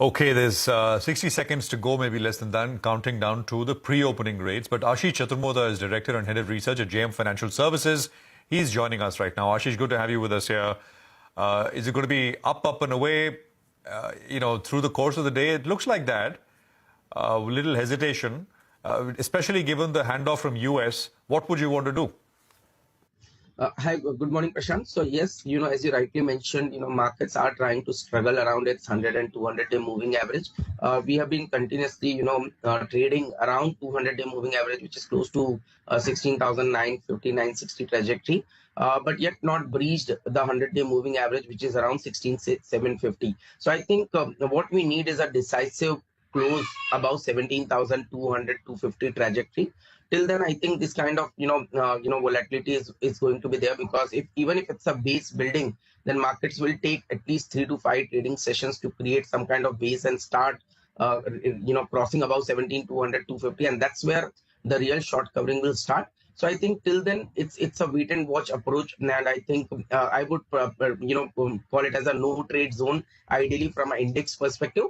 Okay, there's 60 seconds to go, maybe less than that, counting down to the pre-opening rates. But Ashish Chaturmoda is Director and Head of Research at JM Financial Services. He's joining us right now. Ashish, good to have you with us here. Is it going to be up and away, through the course of the day? It looks like that. Little hesitation, especially given the handoff from US. What would you want to do? Hi, good morning, Prashant. So yes, as you rightly mentioned, markets are trying to struggle around its 100 and 200-day moving average. We have been continuously, trading around 200-day moving average, which is close to 16,950, 960 trajectory, but yet not breached the 100-day moving average, which is around 16,750. So I think what we need is a decisive close above 17,200, 250 trajectory. Till then, I think this kind of volatility is going to be there, because even if it's a base building, then markets will take at least 3 to 5 trading sessions to create some kind of base and start crossing above 17,200, 250, and that's where the real short covering will start. So I think till then it's a wait and watch approach, and I think I would call it as a no trade zone, ideally from an index perspective.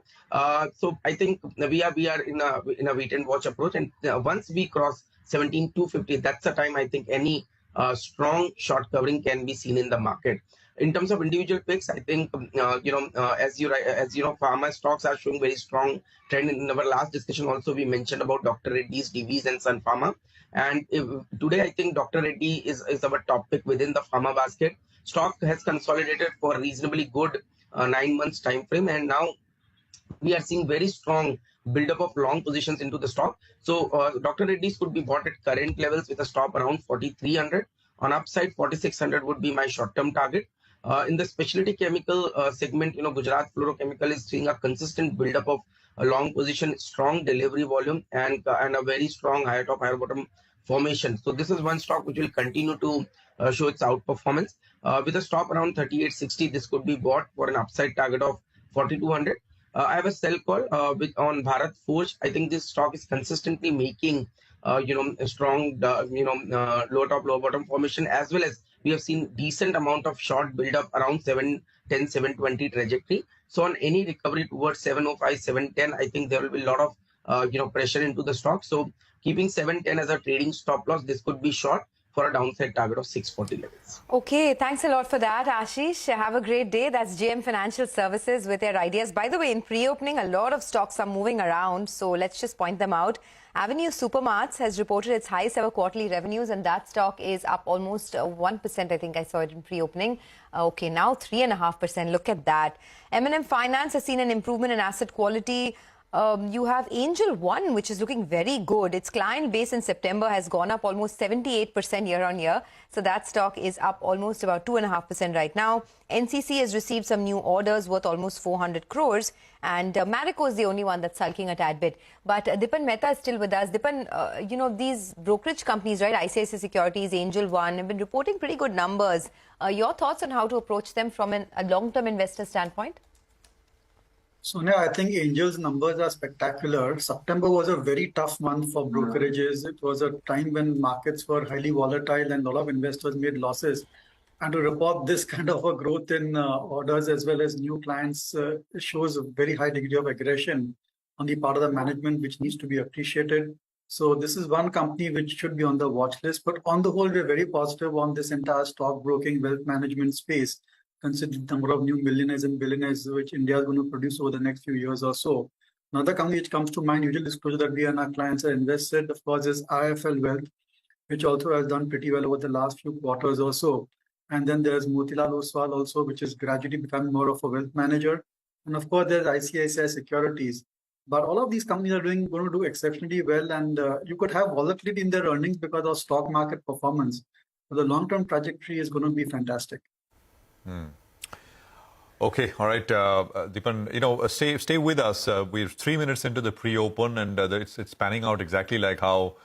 So I think we are in a wait and watch approach, and once we cross 17,250, that's the time I think any strong short covering can be seen in the market. In terms of individual picks, I think as you know, pharma stocks are showing very strong trend. In our last discussion, also we mentioned about Dr. Reddy's, Divi's, and Sun Pharma. And today, I think Dr. Reddy is our top pick within the pharma basket. Stock has consolidated for a reasonably good 9 months time frame, and now we are seeing very strong buildup of long positions into the stock. So Dr. Reddy's could be bought at current levels with a stop around 4,300. On upside, 4,600 would be my short-term target. In the specialty chemical segment, Gujarat Fluorochemical is seeing a consistent buildup of a long position, strong delivery volume, and a very strong higher top, higher bottom formation. So this is one stock which will continue to show its outperformance. With a stop around 3860, this could be bought for an upside target of 4,200. I have a sell call on Bharat Forge. I think this stock is consistently making a strong low top, low bottom formation, as well as we have seen decent amount of short build up around 710, 720 trajectory. So on any recovery towards 705, 710, I think there will be a lot of pressure into the stock. So keeping 710 as a trading stop loss, this could be short for a downside target of 640 levels. Okay, thanks a lot for that, Ashish. Have a great day. That's JM Financial Services with their ideas. By the way, in pre-opening, a lot of stocks are moving around, so let's just point them out. Avenue Supermarts has reported its highest ever quarterly revenues, and that stock is up almost 1%. I think I saw it in pre-opening. Okay, now 3.5%. Look at that. M&M Finance has seen an improvement in asset quality. You have Angel One, which is looking very good. Its client base in September has gone up almost 78% year on year. So that stock is up almost about 2.5% right now. NCC has received some new orders worth almost 400 crores. And Marico is the only one that's sulking a tad bit. But Dipan Mehta is still with us. Dipan, these brokerage companies, right, ICICI Securities, Angel One, have been reporting pretty good numbers. Your thoughts on how to approach them from a long-term investor standpoint? Sonia, I think Angel's numbers are spectacular. September was a very tough month for brokerages. It was a time when markets were highly volatile and a lot of investors made losses. And to report this kind of a growth in orders as well as new clients shows a very high degree of aggression on the part of the management, which needs to be appreciated. So this is one company which should be on the watch list. But on the whole, we're very positive on this entire stockbroking wealth management space, considering the number of new millionaires and billionaires which India is going to produce over the next few years or so. Another company which comes to mind, usual disclosure that we and our clients are invested, of course, is IIFL Wealth, which also has done pretty well over the last few quarters or so. And then there's Motilal Oswal also, which is gradually becoming more of a wealth manager. And of course, there's ICICI Securities. But all of these companies are going to do exceptionally well, and you could have volatility in their earnings because of stock market performance. But the long-term trajectory is going to be fantastic. Okay, all right, Dipan, stay with us. We're 3 minutes into the pre-open, and it's panning out exactly like how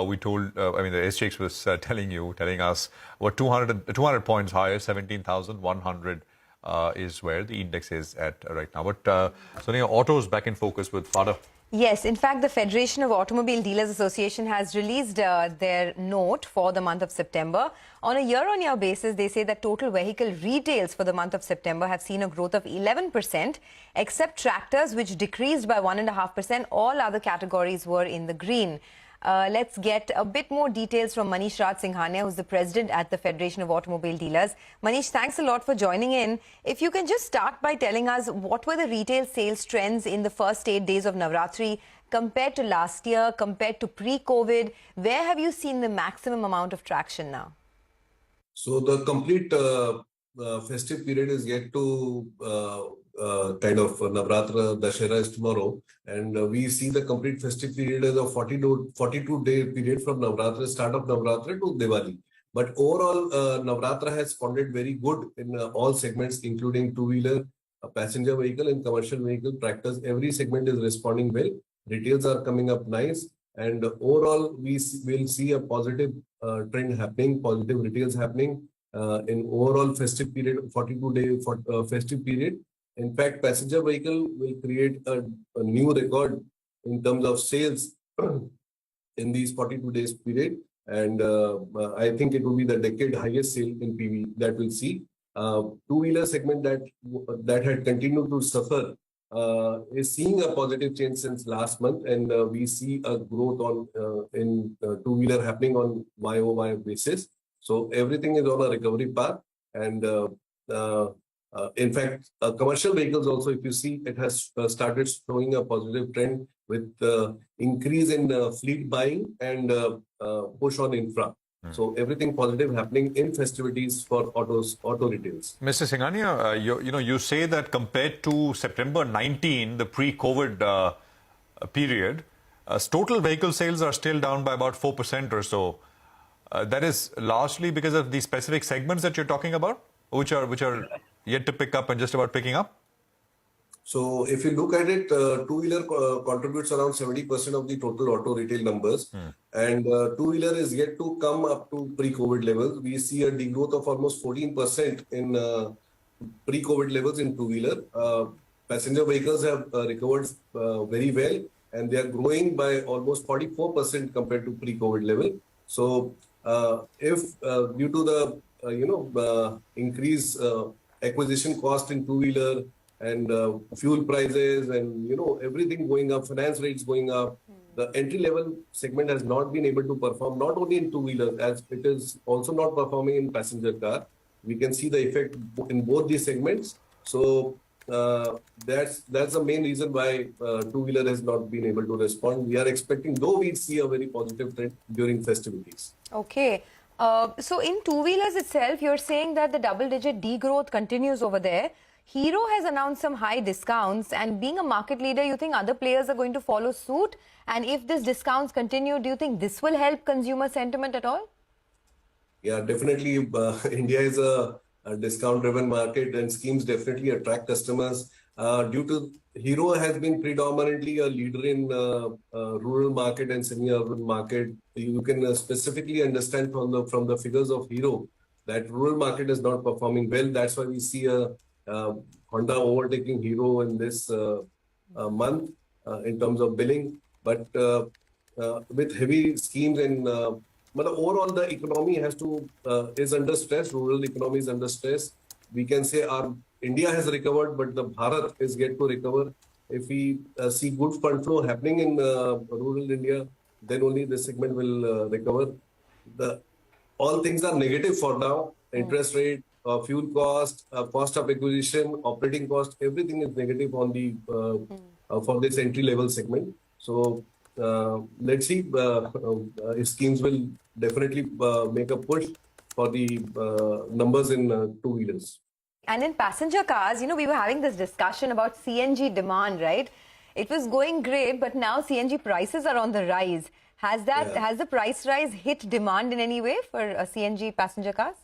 we told. The SGX was telling us what 200 points higher, 17,100 is where the index is at right now. But Sonia, autos back in focus with Fada. Yes, in fact, the Federation of Automobile Dealers Association has released their note for the month of September. On a year-on-year basis, they say that total vehicle retails for the month of September have seen a growth of 11%, except tractors, which decreased by 1.5%. All other categories were in the green. Let's get a bit more details from Manish Raj Singhania, who's the president at the Federation of Automobile Dealers. Manish, thanks a lot for joining in. If you can just start by telling us what were the retail sales trends in the first 8 days of Navratri compared to last year, compared to pre-COVID. Where have you seen the maximum amount of traction now? So the complete festive period is yet to kind of Navratra Dashera is tomorrow, and we see the complete festive period as a 42-day period from Navratra, start of Navratra to Diwali. But overall, Navratra has responded very good in all segments, including two-wheeler, passenger vehicle and commercial vehicle, tractors. Every segment is responding well. Retails are coming up nice. And overall, we will see a positive trend happening, positive retails happening in overall festive period, 42-day festive period. In fact, passenger vehicle will create a new record in terms of sales in these 42 days period. And I think it will be the decade highest sale in PV that we'll see. Two-wheeler segment that had continued to suffer is seeing a positive change since last month, and we see a growth on in two-wheeler happening on YOY basis. So everything is on a recovery path, and in fact, commercial vehicles also, if you see, it has started showing a positive trend with increase in fleet buying and push on infra. So everything positive happening in festivities for auto retails. Mr. Singhania, you say that compared to September 19, the pre-COVID period, total vehicle sales are still down by about 4% or so. That is largely because of the specific segments that you're talking about, which are yet to pick up and just about picking up? So if you look at it, two-wheeler contributes around 70% of the total auto retail numbers. And two-wheeler is yet to come up to pre-COVID levels. We see a degrowth of almost 14% in pre-COVID levels in two-wheeler. Passenger vehicles have recovered very well, and they are growing by almost 44% compared to pre-COVID level. So if due to the increased acquisition cost in two-wheeler and fuel prices and everything going up, finance rates going up, the entry level segment has not been able to perform, not only in two-wheeler, as it is also not performing in passenger car. We can see the effect in both these segments. So that's the main reason why two-wheeler has not been able to respond. We are expecting, though we see a very positive trend during festivities. Okay. So in two-wheelers itself, you're saying that the double-digit degrowth continues over there. Hero has announced some high discounts, and being a market leader, you think other players are going to follow suit? And if these discounts continue, do you think this will help consumer sentiment at all? Yeah, definitely. India is a discount-driven market, and schemes definitely attract customers. Due to Hero has been predominantly a leader in rural market and semi-urban market. You can specifically understand from the figures of Hero that rural market is not performing well. That's why we see a Honda overtaking Hero in this month in terms of billing. But with heavy schemes and but overall the economy is under stress. Rural economy is under stress. We can say our India has recovered, but the Bharat is yet to recover. If we see good fund flow happening in rural India, then only this segment will recover. All things are negative for now. Interest rate, fuel cost, cost of acquisition, operating cost, everything is negative on the for this entry level segment. So let's see if schemes will definitely make a push for the numbers in two-wheelers. And in passenger cars, we were having this discussion about CNG demand, right? It was going great, but now CNG prices are on the rise. Has the price rise hit demand in any way for CNG passenger cars?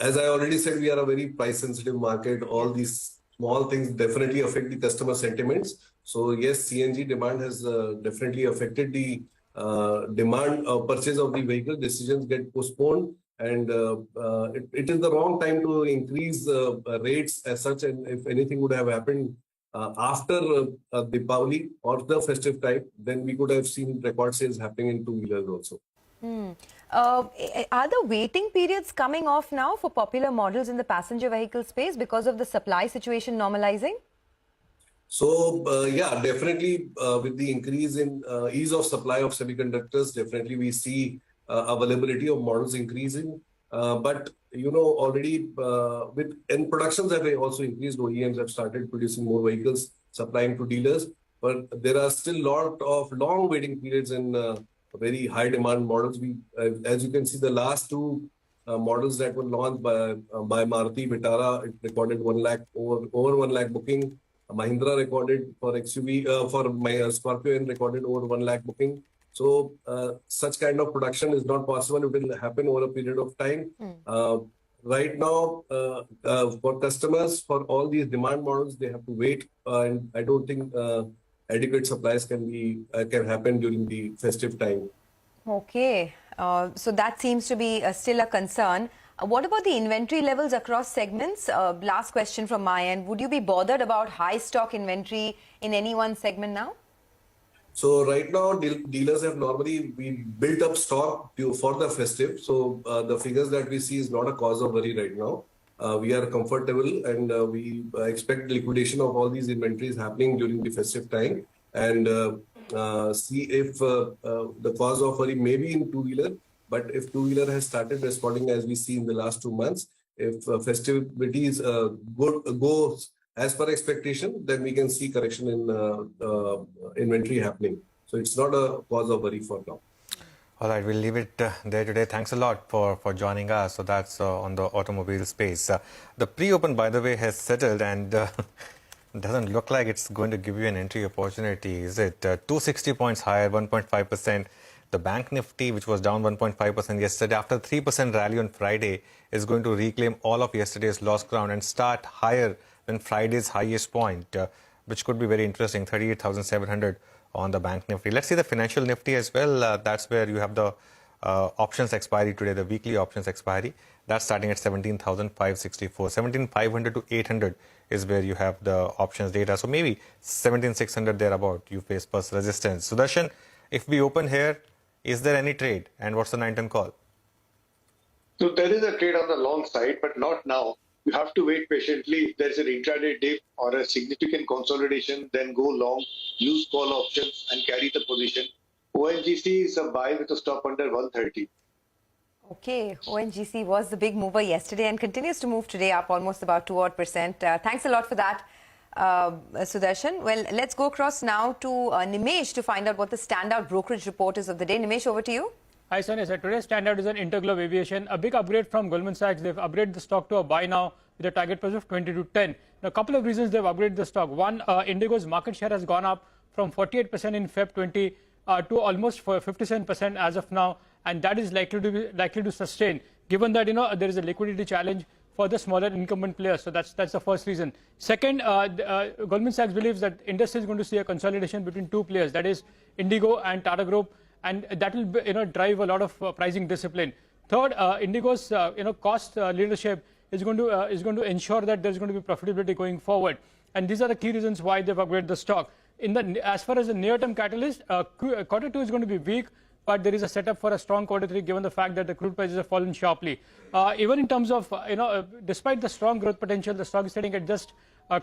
As I already said, we are a very price-sensitive market. All these small things definitely affect the customer sentiments. So yes, CNG demand has definitely affected the demand purchase of the vehicle. Decisions get postponed, and it is the wrong time to increase rates as such. And if anything would have happened after Deepavali or the festive time, then we could have seen record sales happening in two-wheelers also. Are the waiting periods coming off now for popular models in the passenger vehicle space because of the supply situation normalizing? So, yeah, definitely with the increase in ease of supply of semiconductors, definitely we see availability of models increasing. But, already with end productions have also increased. OEMs have started producing more vehicles, supplying to dealers. But there are still a lot of long waiting periods in very high demand models. As you can see, the last two models that were launched by Maruti Vitara, it recorded 1 lakh over 1 lakh booking. Mahindra recorded for XUV for my Scorpio and recorded over 1 lakh booking. So such kind of production is not possible. It will happen over a period of time. Right now, for customers, for all these demand models, they have to wait, and I don't think adequate supplies can happen during the festive time. Okay, so that seems to be still a concern. What about the inventory levels across segments? Last question from my end. Would you be bothered about high stock inventory in any one segment now? So right now, dealers have normally built up stock for the festive. So the figures that we see is not a cause of worry right now. We are comfortable, and we expect liquidation of all these inventories happening during the festive time, and see if the cause of worry may be in two-wheeler. But if two-wheeler has started responding as we see in the last 2 months, if festivities go as per expectation, then we can see correction in inventory happening. So it's not a cause of worry for now. All right, we'll leave it there today. Thanks a lot for joining us. So that's on the automobile space. The pre-open, by the way, has settled and doesn't look like it's going to give you an entry opportunity, is it? 260 points higher, 1.5%. The Bank Nifty, which was down 1.5% yesterday, after 3% rally on Friday, is going to reclaim all of yesterday's lost ground and start higher than Friday's highest point, which could be very interesting, 38,700 on the Bank Nifty. Let's see the Financial Nifty as well. That's where you have the options expiry today, the weekly options expiry. That's starting at 17,564. 17,500 to 800 is where you have the options data. So maybe 17,600 thereabout you face first resistance. Sudarshan, if we open here, is there any trade? And what's the 9-10 call? So there is a trade on the long side, but not now. You have to wait patiently. If there is an intraday dip or a significant consolidation, then go long, use call options and carry the position. ONGC is a buy with a stop under 130. Okay, ONGC was the big mover yesterday and continues to move today up almost about 2%. Thanks a lot for that, Sudarshan. Well, let's go across now to Nimesh to find out what the standout brokerage report is of the day. Nimesh, over to you. Hi, Sonia. So today's standout is an Interglobe Aviation. A big upgrade from Goldman Sachs. They've upgraded the stock to a buy now with a target price of 20 to 10. Now, a couple of reasons they've upgraded the stock. One, Indigo's market share has gone up from 48% in Feb 20 to almost 57% as of now, and that is likely to sustain, given that there is a liquidity challenge for the smaller incumbent players. So that's the first reason. Second, Goldman Sachs believes that industry is going to see a consolidation between two players, that is Indigo and Tata Group, and that will drive a lot of pricing discipline. Third, Indigo's cost leadership is going to ensure that there's going to be profitability going forward, and these are the key reasons why they've upgraded the stock. As far as the near-term catalyst, quarter 2 is going to be weak, but there is a setup for a strong quarter 3 given the fact that the crude prices have fallen sharply. Even in terms of, despite the strong growth potential, the stock is sitting at just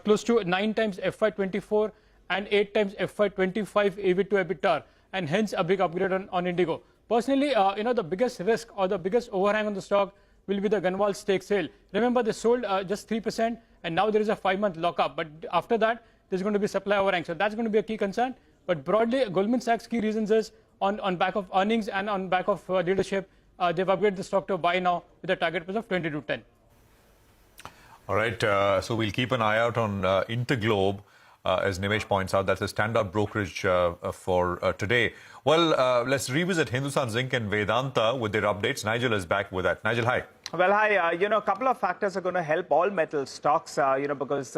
close to 9 times FY24 and 8 times FY25 EV to EBITDA, and hence a big upgrade on Indigo. Personally, the biggest risk or the biggest overhang on the stock will be the Ganwal stake sale. Remember, they sold just 3%, and now there is a 5-month lockup. But after that, there's going to be supply overhang. So that's going to be a key concern. But broadly, Goldman Sachs' key reasons is on back of earnings and on back of leadership, they've upgraded the stock to a buy now with a target price of 20 to 10. All right, so we'll keep an eye out on Interglobe. As Nimesh points out, that's a standout brokerage for today. Well, let's revisit Hindustan Zinc and Vedanta with their updates. Nigel is back with that. Nigel, hi. Well, hi. A couple of factors are going to help all metal stocks, because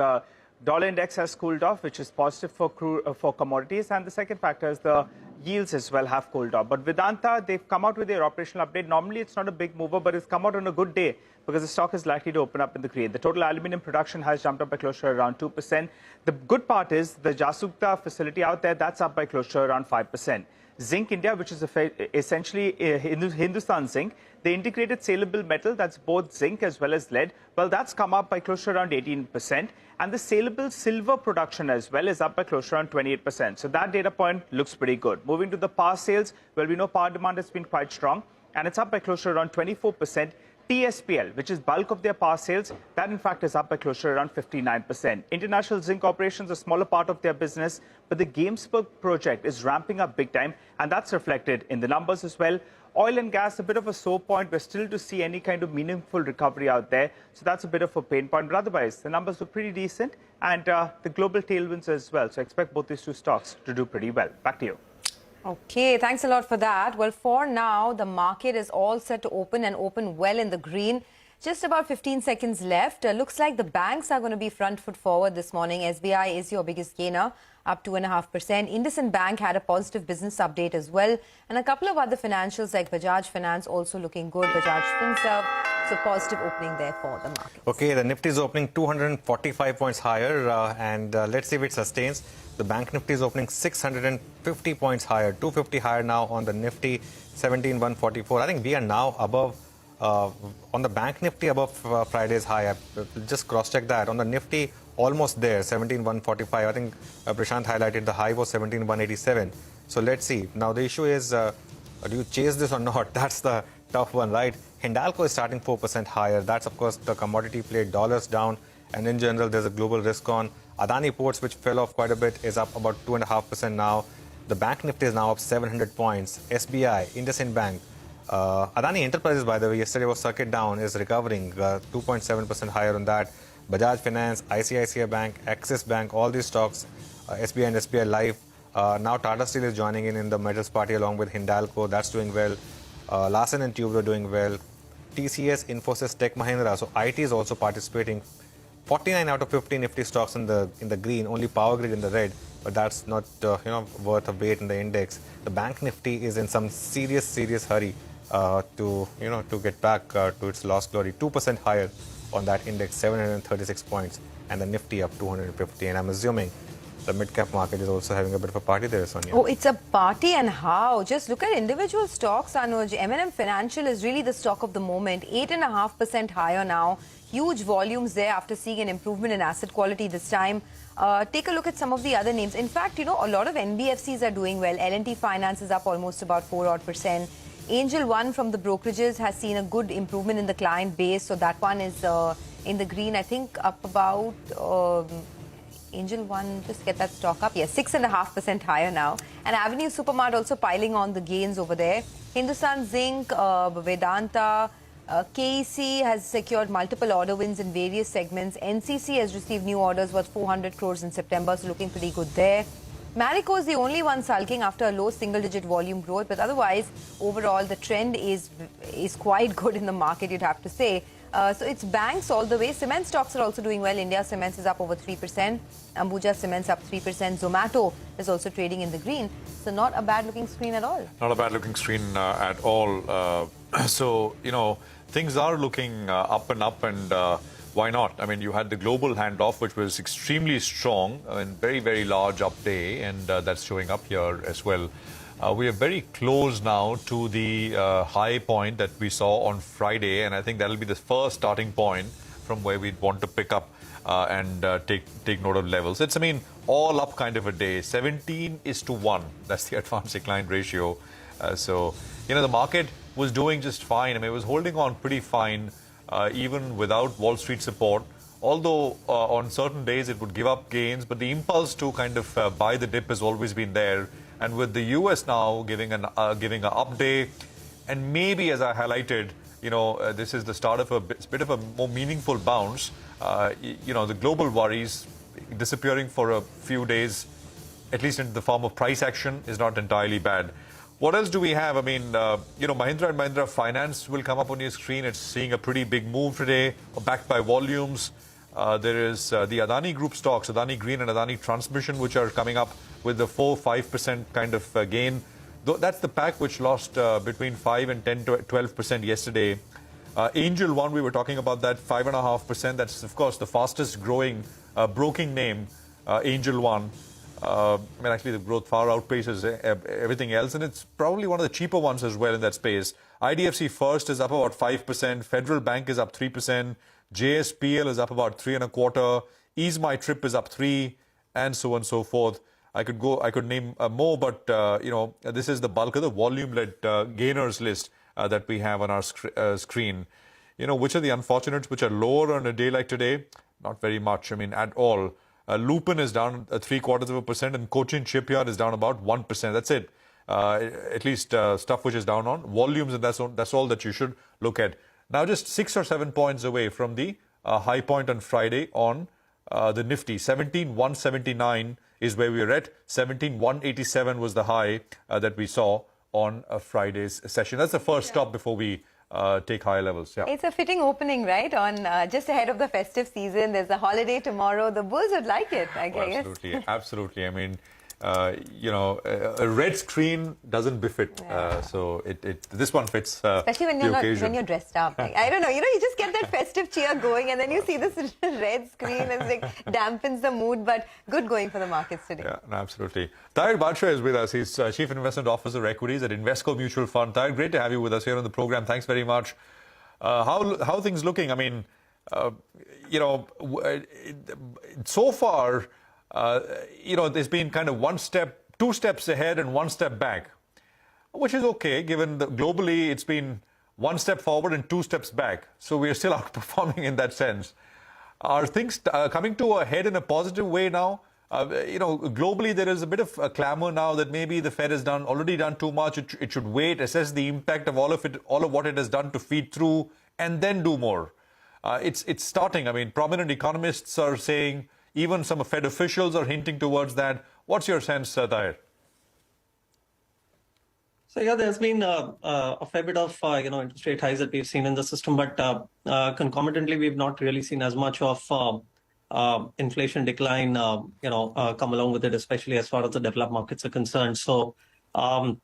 dollar index has cooled off, which is positive for commodities. And the second factor is the yields as well have cooled off. But Vedanta, they've come out with their operational update. Normally, it's not a big mover, but it's come out on a good day. because the stock is likely to open up in the green. The total aluminium production has jumped up by close to around 2%. The good part is the Jasukta facility out there, that's up by close to around 5%. Zinc India, which is essentially Hindustan Zinc, the integrated saleable metal, that's both zinc as well as lead, well, that's come up by close to around 18%. And the saleable silver production as well is up by close to around 28%. So that data point looks pretty good. Moving to the power sales, well, we know power demand has been quite strong, and it's up by close to around 24%. TSPL, which is bulk of their power sales, that in fact is up by close to around 59%. International zinc operations, a smaller part of their business, but the Gamesburg project is ramping up big time, and that's reflected in the numbers as well. Oil and gas, a bit of a sore point. We're still to see any kind of meaningful recovery out there, so that's a bit of a pain point. But otherwise, the numbers look pretty decent, and the global tailwinds as well. So expect both these two stocks to do pretty well. Back to you. Okay, thanks a lot for that. Well, for now, the market is all set to open and open well in the green. Just about 15 seconds left. Looks like the banks are going to be front foot forward this morning. SBI is your biggest gainer, up 2.5%. IndusInd Bank had a positive business update as well. And a couple of other financials like Bajaj Finance also looking good. Bajaj Finserv, so positive opening there for the market. Okay, the Nifty is opening 245 points higher, and let's see if it sustains. The Bank Nifty is opening 650 points higher, 250 higher now on the Nifty, 17,144. I think we are now above, on the Bank Nifty above Friday's high. Just cross-check that. On the Nifty, almost there, 17,145. I think Prashant highlighted the high was 17,187. So let's see. Now the issue is, do you chase this or not? That's the tough one, right? Hindalco is starting 4% higher. That's, of course, the commodity play, dollars down. And in general, there's a global risk on. Adani Ports, which fell off quite a bit, is up about 2.5% now. The Bank Nifty is now up 700 points. SBI, IndusInd Bank. Adani Enterprises, by the way, yesterday was circuit down, is recovering 2.7% higher on that. Bajaj Finance, ICICI Bank, Axis Bank, all these stocks, SBI and SBI Life. Now Tata Steel is joining in the metals party along with Hindalco. That's doing well. Larsen and Toubro doing well. TCS, Infosys, Tech Mahindra. So IT is also participating. 49 out of 50 Nifty stocks in the green, only Power Grid in the red, but that's not worth a weight in the index. The Bank Nifty is in some serious hurry to get back to its lost glory. 2% higher on that index, 736 points, and the Nifty up 250. And I'm assuming the mid-cap market is also having a bit of a party there, Sonia. Oh, it's a party, and how? Just look at individual stocks, Anuj. M&M Financial is really the stock of the moment, 8.5% higher now. Huge volumes there after seeing an improvement in asset quality this time. Take a look at some of the other names. In fact, a lot of NBFCs are doing well. L&T Finance is up almost about 4% Angel One from the brokerages has seen a good improvement in the client base. So that one is in the green, I think, up about... Angel One, just get that stock up. Yes, 6.5% higher now. And Avenue Supermart also piling on the gains over there. Hindustan Zinc, Vedanta, KEC has secured multiple order wins in various segments. NCC has received new orders worth 400 crores in September, so looking pretty good there. Marico is the only one sulking after a low single-digit volume growth, but otherwise, overall, the trend is quite good in the market, you'd have to say. So it's banks all the way. Cement stocks are also doing well. India Cements is up over 3%. Ambuja Cements up 3%. Zomato is also trading in the green. So not a bad-looking screen at all. Not a bad-looking screen at all. So, things are looking up and up, and why not? I mean, you had the global handoff, which was extremely strong, and very large up day, and that's showing up here as well. We are very close now to the high point that we saw on Friday, and I think that'll be the first starting point from where we'd want to pick up and take note of levels. It's, all up kind of a day. 17:1. That's the advanced decline ratio. So, the market was doing just fine. It was holding on pretty fine, even without Wall Street support. Although on certain days it would give up gains, but the impulse to kind of buy the dip has always been there. And with the US now giving an up day, and maybe, as I highlighted, this is the start of a bit of a more meaningful bounce. The global worries disappearing for a few days, at least in the form of price action, is not entirely bad. What else do we have? Mahindra and Mahindra Finance will come up on your screen. It's seeing a pretty big move today, backed by volumes. There is the Adani Group stocks, Adani Green and Adani Transmission, which are coming up with the 4-5% kind of gain. That's the pack which lost between 5 and 10 to 12% yesterday. Angel One, we were talking about that 5.5%. That's, of course, the fastest growing broking name, Angel One. Actually, the growth far outpaces everything else, and it's probably one of the cheaper ones as well in that space. IDFC First is up about 5%. Federal Bank is up 3%. JSPL is up about 3.25%. Ease My Trip is up 3%, and so on and so forth. I could name more, but this is the bulk of the volume-led gainers list that we have on our screen. Which are the unfortunates which are lower on a day like today? Not very much. At all. Lupin is down 0.75%, and Cochin Shipyard is down about 1%. That's it. At least stuff which is down on volumes, and that's all that you should look at. Now, just 6 or 7 points away from the high point on Friday on the Nifty. 17,179 is where we are at. 17,187 was the high that we saw on Friday's session. That's the first stop before we take higher levels. Yeah. It's a fitting opening, right? On just ahead of the festive season. There's a holiday tomorrow. The bulls would like it, I guess. Absolutely, absolutely. A red screen doesn't befit. So this one fits. Especially when you're dressed up. I don't know. You just get that festive cheer going, and then you see this red screen, and it dampens the mood. But good going for the markets today. Yeah, absolutely. Tahir Badshah is with us. He's Chief Investment Officer Equities at Invesco Mutual Fund. Tahir, great to have you with us here on the program. Thanks very much. How are things looking? So far. There's been kind of 2 steps ahead and 1 step back, which is okay, given that globally it's been 1 step forward and 2 steps back. So we are still outperforming in that sense. Are things coming to a head in a positive way now? Globally there is a bit of a clamor now that maybe the Fed has already done too much. It should wait, assess the impact of all of what it has done to feed through, and then do more. It's starting. Prominent economists are saying. Even some Fed officials are hinting towards that. What's your sense, Tahir? So yeah, there's been a fair bit of interest rate highs that we've seen in the system, but concomitantly we've not really seen as much of inflation decline come along with it, especially as far as the developed markets are concerned. So to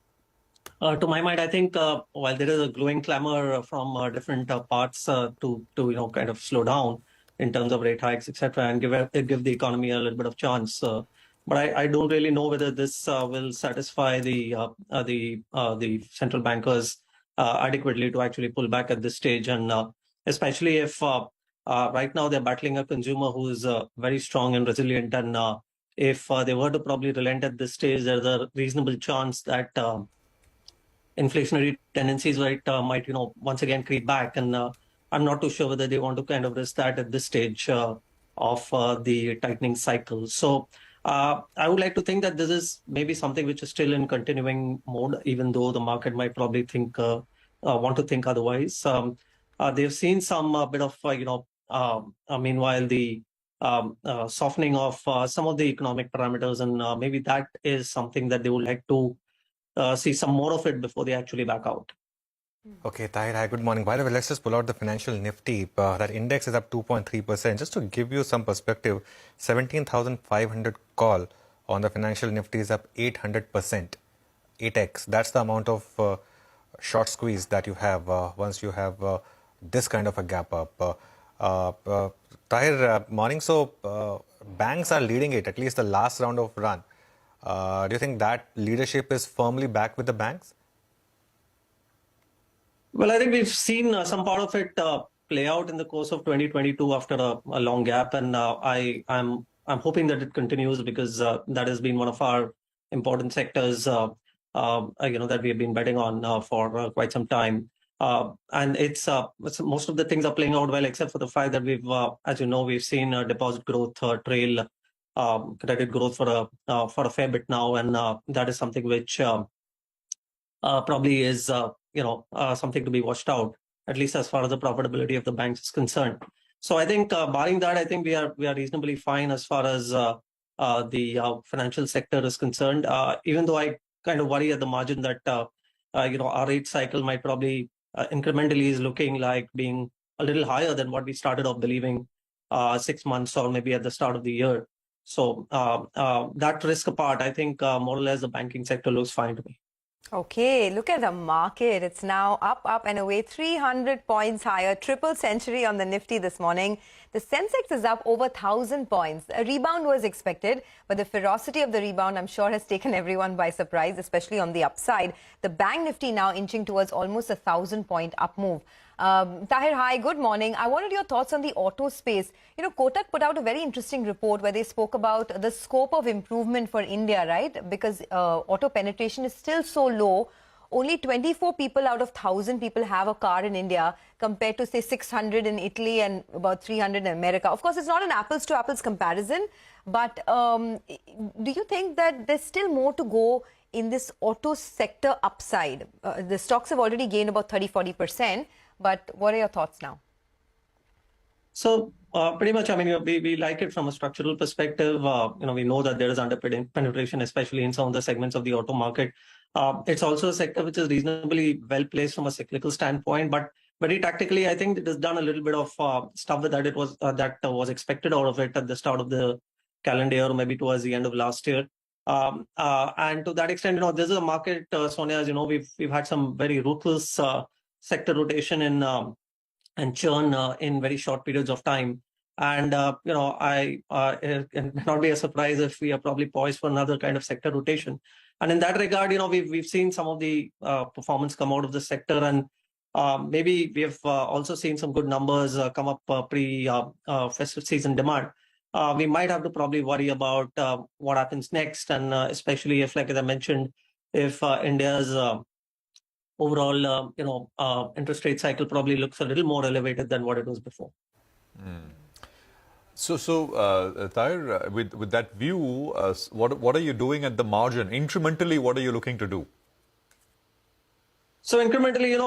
my mind, I think while there is a growing clamor from different parts to kind of slow down in terms of rate hikes, etc., and give the economy a little bit of chance. But I don't really know whether this will satisfy the central bankers adequately to actually pull back at this stage, and especially if right now they're battling a consumer who is very strong and resilient, and if they were to probably relent at this stage, there's a reasonable chance that inflationary tendencies might once again creep back, and I'm not too sure whether they want to kind of risk that at this stage of the tightening cycle. So I would like to think that this is maybe something which is still in continuing mode, even though the market might probably want to think otherwise. They've seen some bit of, meanwhile, the softening of some of the economic parameters, and maybe that is something that they would like to see some more of it before they actually back out. Okay, Tahir, hi, good morning. By the way, let's just pull out the financial Nifty. That index is up 2.3%. Just to give you some perspective, 17,500 call on the financial Nifty is up 800%. 8x. That's the amount of short squeeze that you have once you have this kind of a gap up. Tahir, morning. So banks are leading it, at least the last round of run. Do you think that leadership is firmly back with the banks? Well, I think we've seen some part of it play out in the course of 2022 after a long gap, and I'm hoping that it continues, because that has been one of our important sectors, that we have been betting on for quite some time. And it's most of the things are playing out well, except for the fact that we've, as you know, we've seen deposit growth trail credit growth for a fair bit now, and that is something which probably is something to be watched out, at least as far as the profitability of the banks is concerned. So I think barring that, I think we are reasonably fine as far as the financial sector is concerned. Even though I kind of worry at the margin that our rate cycle might probably incrementally is looking like being a little higher than what we started off believing 6 months or maybe at the start of the year. So that risk apart, I think more or less the banking sector looks fine to me. Okay, look at the market. It's now up and away, 300 points higher, triple century on the Nifty this morning. The Sensex is up over 1,000 points. A rebound was expected, but the ferocity of the rebound, I'm sure, has taken everyone by surprise, especially on the upside. The Bank Nifty now inching towards almost a 1,000-point up move. Tahir, hi, good morning. I wanted your thoughts on the auto space. You know, Kotak put out a very interesting report where they spoke about the scope of improvement for India, right? Because auto penetration is still so low. Only 24 people out of 1,000 people have a car in India compared to, say, 600 in Italy and about 300 in America. Of course, it's not an apples-to-apples comparison, but do you think that there's still more to go in this auto sector upside? The stocks have already gained about 30-40%. But what are your thoughts now? So pretty much, I mean, we like it from a structural perspective. We know that there is under penetration, especially in some of the segments of the auto market. It's also a sector which is reasonably well placed from a cyclical standpoint, but very tactically, I think it has done a little bit of stuff that it was that was expected out of it at the start of the calendar year, or maybe towards the end of last year. And to that extent, this is a market, Sonia, as you know, we've had some very ruthless sector rotation and churn in very short periods of time. And, it may not be a surprise if we are probably poised for another kind of sector rotation. And in that regard, we've seen some of the performance come out of the sector, and maybe we have also seen some good numbers come up pre-festive season demand. We might have to probably worry about what happens next, and especially if, like as I mentioned, if India's overall, interest rate cycle probably looks a little more elevated than what it was before. So, Tahir, with that view, what are you doing at the margin? Incrementally, what are you looking to do? So incrementally,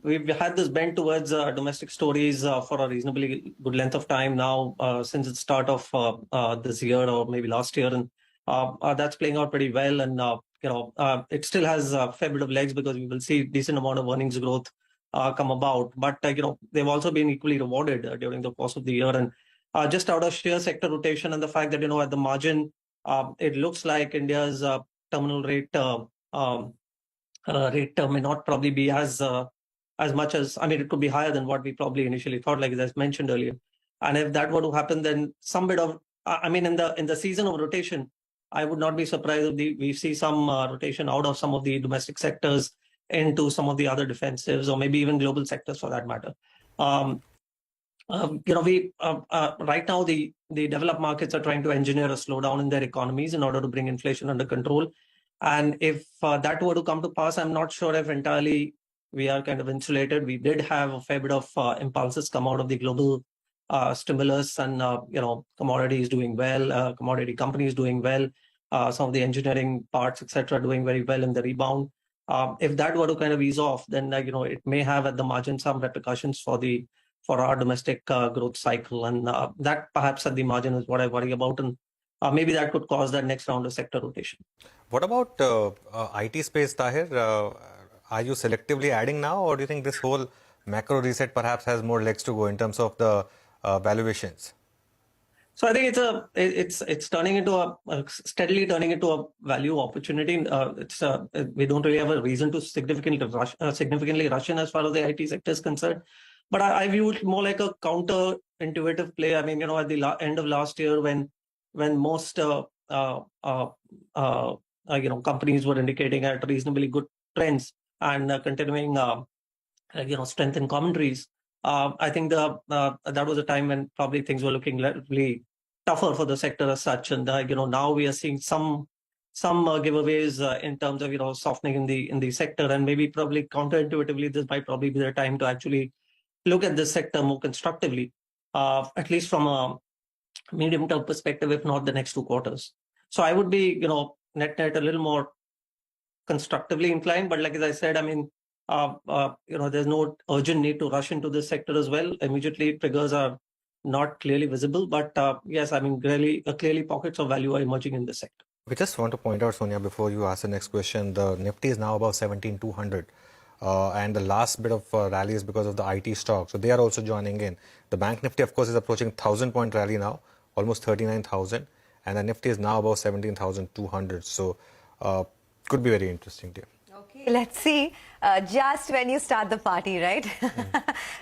we've had this bent towards domestic stories for a reasonably good length of time now, since the start of this year or maybe last year, and that's playing out pretty well. And it still has a fair bit of legs because we will see decent amount of earnings growth come about. But they've also been equally rewarded during the course of the year, and just out of sheer sector rotation and the fact that at the margin, it looks like India's terminal rate may not probably be as much as, I mean, it could be higher than what we probably initially thought, like as mentioned earlier. And if that were to happen, then some bit of, I mean, in the season of rotation, I would not be surprised if we see some rotation out of some of the domestic sectors into some of the other defensives, or maybe even global sectors for that matter. Right now the developed markets are trying to engineer a slowdown in their economies in order to bring inflation under control. And if that were to come to pass, I'm not sure if entirely we are kind of insulated. We did have a fair bit of impulses come out of the global stimulus, and commodities doing well, commodity companies doing well, some of the engineering parts, etc., doing very well in the rebound. If that were to kind of ease off, then it may have at the margin some repercussions for our domestic growth cycle, and that perhaps at the margin is what I worry about, and maybe that could cause that next round of sector rotation. What about IT space, Tahir? Are you selectively adding now, or do you think this whole macro reset perhaps has more legs to go in terms of the valuations? So I think it's turning into steadily turning into a value opportunity. We don't really have a reason to significantly rush in as far as the IT sector is concerned. But I view it more like a counter-intuitive play. I mean, at the end of last year, when most companies were indicating at reasonably good trends and continuing strength in commentaries, I think that was a time when probably things were looking really tougher for the sector as such, and now we are seeing some giveaways in terms of softening in the sector, and maybe probably counterintuitively this might probably be the time to actually look at this sector more constructively, at least from a medium-term perspective, if not the next 2 quarters. So I would be, net a little more constructively inclined. But like as I said, I mean, there's no urgent need to rush into this sector as well. Immediately, triggers are not clearly visible. But yes, I mean, clearly pockets of value are emerging in this sector. We just want to point out, Sonia, before you ask the next question, the Nifty is now above 17,200. And the last bit of rally is because of the IT stock. So they are also joining in. The Bank Nifty, of course, is approaching 1,000-point rally now, almost 39,000. And the Nifty is now above 17,200. So Could be very interesting, dear. Okay, let's see. Just when you start the party, right?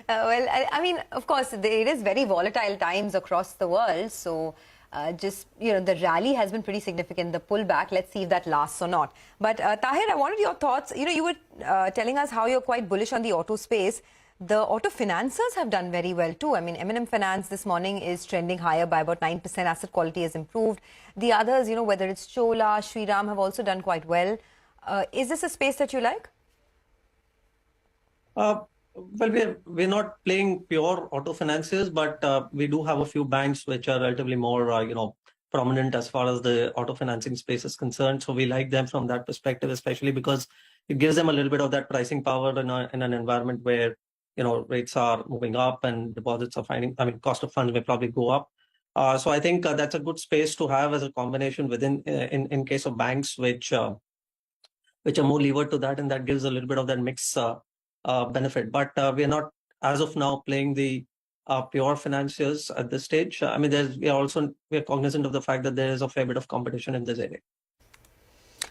Well, I mean, of course, it is very volatile times across the world. So, the rally has been pretty significant, the pullback. Let's see if that lasts or not. But Tahir, I wanted your thoughts. You were telling us how you're quite bullish on the auto space. The auto financiers have done very well too. I mean, M&M Finance this morning is trending higher by about 9%. Asset quality has improved. The others, whether it's Chola, Shriram, have also done quite well. Is this a space that you like? Well, we're not playing pure auto financiers, but we do have a few banks which are relatively more, prominent as far as the auto financing space is concerned. So we like them from that perspective, especially because it gives them a little bit of that pricing power in an environment where, rates are moving up and deposits are cost of funds may probably go up. So I think that's a good space to have as a combination within, in case of banks, which are more levered to that, and that gives a little bit of that mix benefit. But we are not, as of now, playing the pure financiers at this stage. We are cognizant of the fact that there is a fair bit of competition in this area.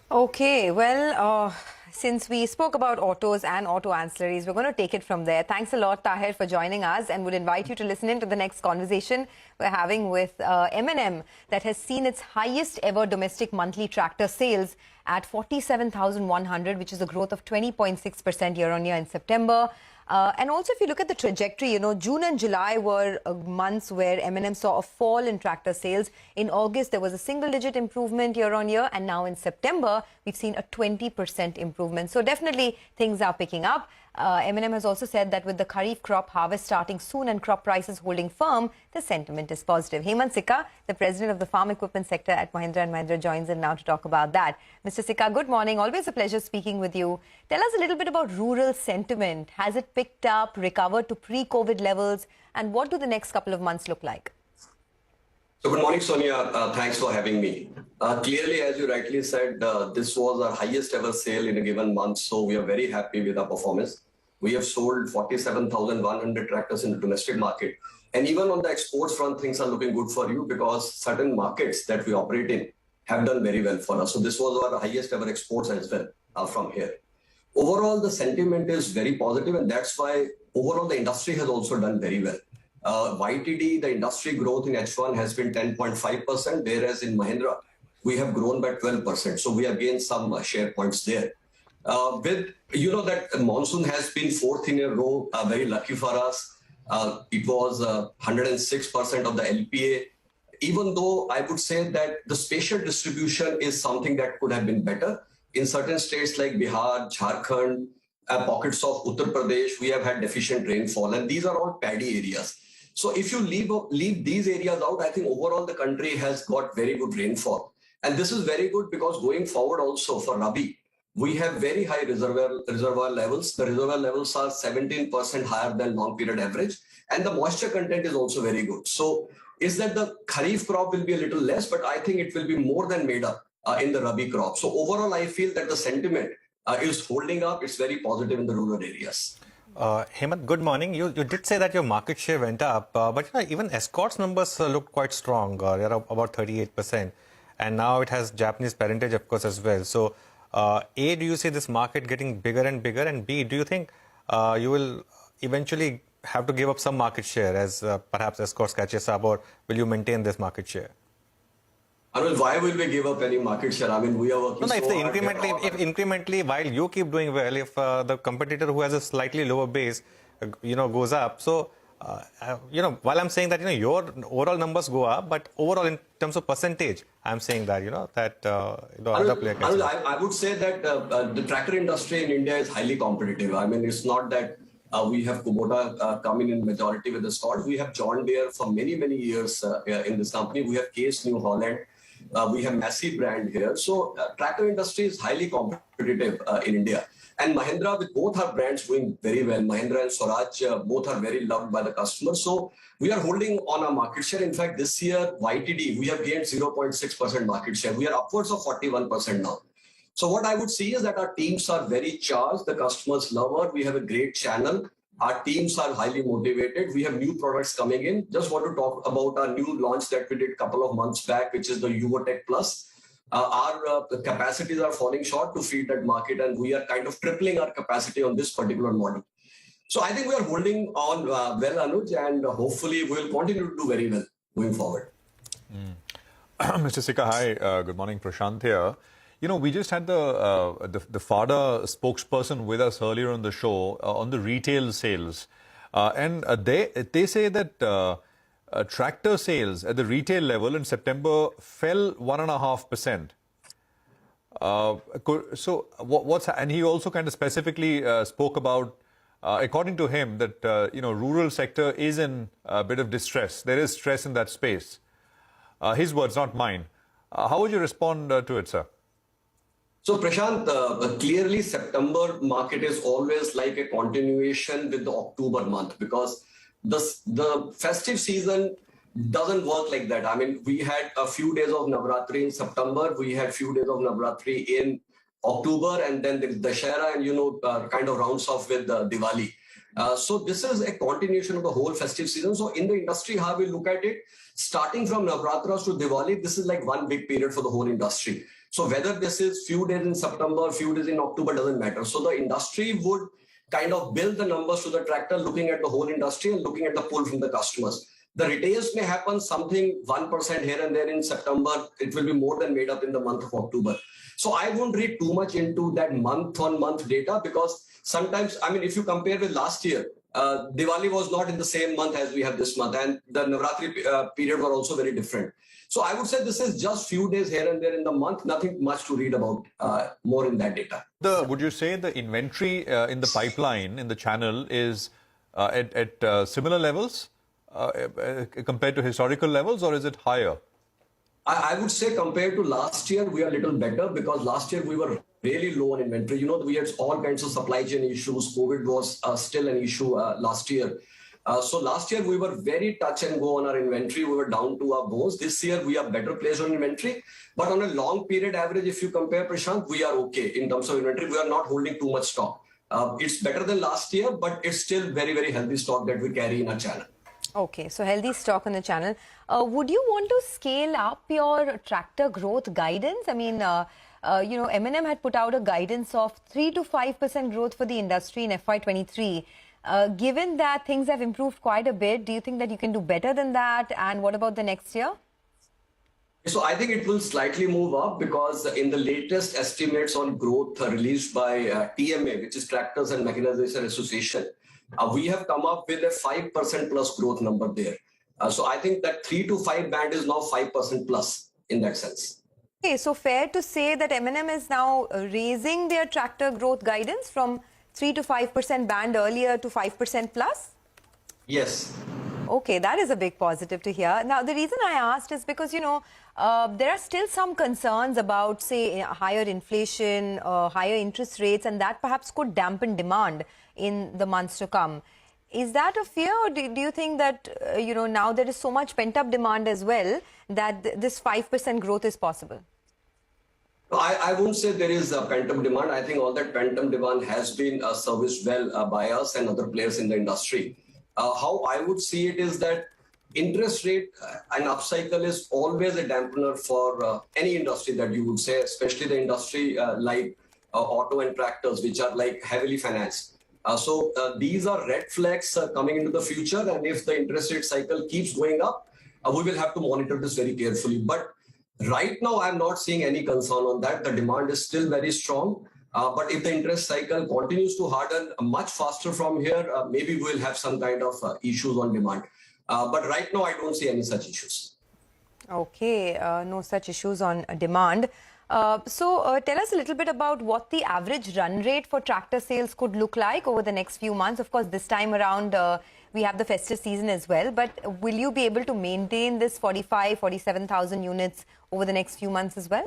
Okay, well, since we spoke about autos and auto ancillaries, we're going to take it from there. Thanks a lot, Tahir, for joining us, and would invite you to listen in to the next conversation we're having with M&M, that has seen its highest ever domestic monthly tractor sales at 47,100, which is a growth of 20.6% year-on-year in September. And also, if you look at the trajectory, June and July were months where M&M saw a fall in tractor sales. In August, there was a single-digit improvement year-on-year. And now in September, we've seen a 20% improvement. So definitely things are picking up. M&M has also said that with the Kharif crop harvest starting soon and crop prices holding firm, the sentiment is positive. Hemant Sikka, the president of the farm equipment sector at Mahindra & Mahindra, joins in now to talk about that. Mr. Sikka, good morning. Always a pleasure speaking with you. Tell us a little bit about rural sentiment. Has it picked up, recovered to pre-COVID levels? And what do the next couple of months look like? So good morning, Sonia. Thanks for having me. Clearly, as you rightly said, this was our highest ever sale in a given month. So we are very happy with our performance. We have sold 47,100 tractors in the domestic market. And even on the exports front, things are looking good for you because certain markets that we operate in have done very well for us. So this was our highest ever exports as well from here. Overall, the sentiment is very positive, and that's why overall the industry has also done very well. YTD, the industry growth in H1 has been 10.5%, whereas in Mahindra, we have grown by 12%. So we have gained some share points there. That monsoon has been fourth in a row, very lucky for us. It was 106% of the LPA. Even though I would say that the spatial distribution is something that could have been better. In certain states like Bihar, Jharkhand, pockets of Uttar Pradesh, we have had deficient rainfall, and these are all paddy areas. So if you leave these areas out, I think overall the country has got very good rainfall. And this is very good because going forward also for Rabi, we have very high reservoir levels. The reservoir levels are 17% higher than long period average. And the moisture content is also very good. So is that the Kharif crop will be a little less, but I think it will be more than made up in the Rabi crop. So overall, I feel that the sentiment is holding up. It's very positive in the rural areas. Hemant, good morning. You did say that your market share went up, but even Escorts numbers look quite strong. They're about 38%. And now it has Japanese parentage, of course, as well. So A, do you see this market getting bigger and bigger? And B, do you think you will eventually have to give up some market share as perhaps Escorts catches up, or will you maintain this market share? Why will we give up any market share? We are working if incrementally, while you keep doing well, if the competitor who has a slightly lower base, goes up. So, while I'm saying that, your overall numbers go up, but overall in terms of percentage, I'm saying that, other player catches up. I would say that the tractor industry in India is highly competitive. It's not that we have Kubota coming in majority with the Escorts. We have John Deere for many, many years in this company. We have Case New Holland. We have Massey brand here. So tractor industry is highly competitive in India. And Mahindra, with both our brands doing very well, Mahindra and Swaraj, both are very loved by the customers. So we are holding on our market share. In fact, this year, YTD, we have gained 0.6% market share. We are upwards of 41% now. So what I would see is that our teams are very charged. The customers love us. We have a great channel. Our teams are highly motivated. We have new products coming in. Just want to talk about our new launch that we did a couple of months back, which is the Yuvotech Plus. Our capacities are falling short to feed that market, and we are kind of tripling our capacity on this particular model. So I think we are holding on well, Anuj, and hopefully we will continue to do very well going forward. Mr. Sikka, hi. Good morning. Prashant here. You know, we just had the FADA spokesperson with us earlier on the show on the retail sales. And they say that tractor sales at the retail level in September fell 1.5%. So and he also kind of specifically spoke about, according to him, that rural sector is in a bit of distress. There is stress in that space. His words, not mine. How would you respond to it, sir? So Prashant, clearly September market is always like a continuation with the October month, because the festive season doesn't work like that. I mean, we had a few days of Navratri in September, we had few days of Navratri in October, and then the Dashera and kind of rounds off with Diwali. So this is a continuation of the whole festive season. So in the industry, how we look at it, starting from Navratras to Diwali, this is like one big period for the whole industry. So whether this is few days in September, few days in October, doesn't matter. So the industry would kind of build the numbers to the tractor, looking at the whole industry and looking at the pull from the customers. The retails may happen something 1% here and there in September. It will be more than made up in the month of October. So I won't read too much into that month-on-month data, because sometimes, I mean, if you compare with last year, Diwali was not in the same month as we have this month, and the Navratri period were also very different. So I would say this is just few days here and there in the month, nothing much to read about more in that data. Would you say the inventory in the pipeline, in the channel, is at similar levels compared to historical levels, or is it higher? I would say compared to last year, we are a little better, because last year we were really low on inventory. We had all kinds of supply chain issues. COVID was still an issue last year. So last year we were very touch and go on our inventory. We were down to our bones. This year we are better placed on inventory. But on a long period average, if you compare, Prashant, we are okay in terms of inventory. We are not holding too much stock. It's better than last year, but it's still very, very healthy stock that we carry in our channel. Okay, so healthy stock on the channel. Would you want to scale up your tractor growth guidance? I mean, M&M had put out a guidance of 3 to 5% growth for the industry in FY23. Given that things have improved quite a bit, do you think that you can do better than that? And what about the next year? So I think it will slightly move up, because in the latest estimates on growth released by TMA, which is Tractors and Mechanization Association, we have come up with a 5% plus growth number there. So I think that 3 to 5 band is now 5% plus in that sense. Okay, so fair to say that M&M is now raising their tractor growth guidance from 3 to 5% band earlier to 5% plus? Yes. Okay, that is a big positive to hear. Now, the reason I asked is because, there are still some concerns about, say, higher inflation, higher interest rates, and that perhaps could dampen demand in the months to come. Is that a fear, or do you think that, now there is so much pent-up demand as well that this 5% growth is possible? I won't say there is a pent-up demand. I think all that pent-up demand has been serviced well by us and other players in the industry. How I would see it is that interest rate and upcycle is always a dampener for any industry that you would say, especially the industry like auto and tractors, which are like heavily financed. So these are red flags coming into the future, and if the interest rate cycle keeps going up, we will have to monitor this very carefully. But right now, I'm not seeing any concern on that. The demand is still very strong. But if the interest cycle continues to harden much faster from here, maybe we'll have some kind of issues on demand. But right now, I don't see any such issues. Okay, no such issues on demand. So tell us a little bit about what the average run rate for tractor sales could look like over the next few months. Of course, this time around, we have the festive season as well. But will you be able to maintain this 47,000 units over the next few months as well?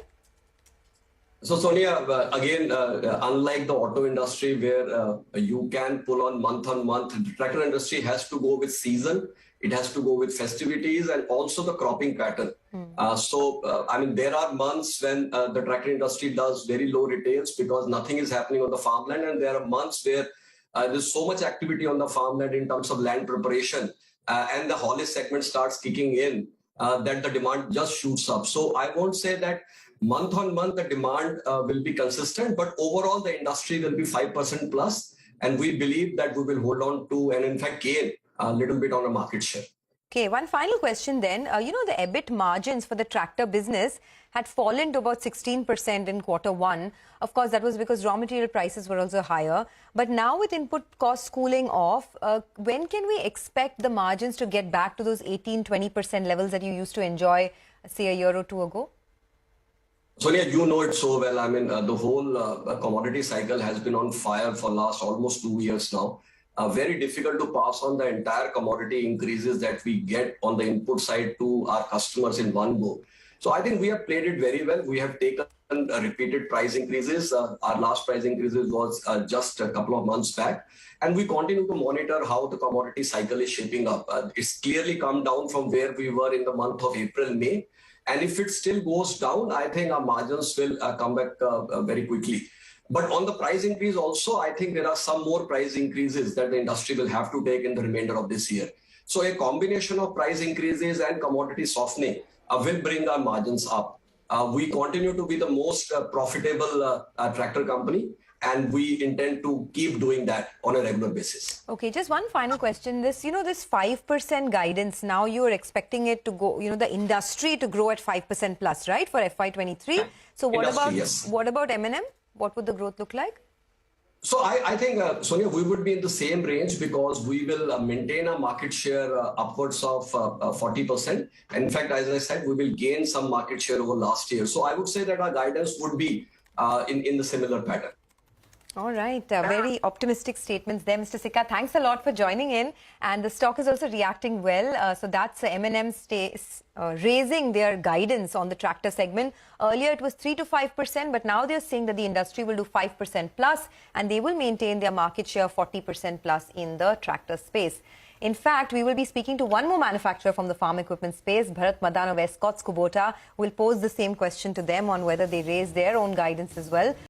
So Sonia, again, unlike the auto industry where you can pull on month, the tractor industry has to go with season. It has to go with festivities and also the cropping pattern. I mean, there are months when the tractor industry does very low retails because nothing is happening on the farmland. And there are months where there's so much activity on the farmland in terms of land preparation and the haulage segment starts kicking in. that the demand just shoots up. So I won't say that month on month the demand will be consistent, but overall the industry will be 5% plus, and we believe that we will hold on to and in fact gain a little bit on a market share. Okay, one final question then. The EBIT margins for the tractor business had fallen to about 16% in quarter one. Of course, that was because raw material prices were also higher. But now with input costs cooling off, when can we expect the margins to get back to those 18-20% levels that you used to enjoy, say, a year or two ago? Sonia, you know it so well. I mean, the whole commodity cycle has been on fire for last almost 2 years now. Very difficult to pass on the entire commodity increases that we get on the input side to our customers in one go. So I think we have played it very well. We have taken repeated price increases. Our last price increases was just a couple of months back. And we continue to monitor how the commodity cycle is shaping up. It's clearly come down from where we were in the month of April, May. And if it still goes down, I think our margins will come back very quickly. But on the price increase also, I think there are some more price increases that the industry will have to take in the remainder of this year. So a combination of price increases and commodity softening will bring our margins up. We continue to be the most profitable tractor company, and we intend to keep doing that on a regular basis. Okay, just one final question. This 5% guidance, now you're expecting it to go, the industry to grow at 5% plus, right, for FY23? So what about M&M? What would the growth look like? So I think, Sonia, we would be in the same range because we will maintain a market share upwards of 40%. And in fact, as I said, we will gain some market share over last year. So I would say that our guidance would be in the similar pattern. All right. Very optimistic statements there, Mr. Sikka. Thanks a lot for joining in. And the stock is also reacting well. So that's M&M raising their guidance on the tractor segment. Earlier, it was 3 to 5%, but now they're saying that the industry will do 5% plus, and they will maintain their market share of 40% plus in the tractor space. In fact, we will be speaking to one more manufacturer from the farm equipment space, Bharat Madan of Escorts Kubota. We'll pose the same question to them on whether they raise their own guidance as well.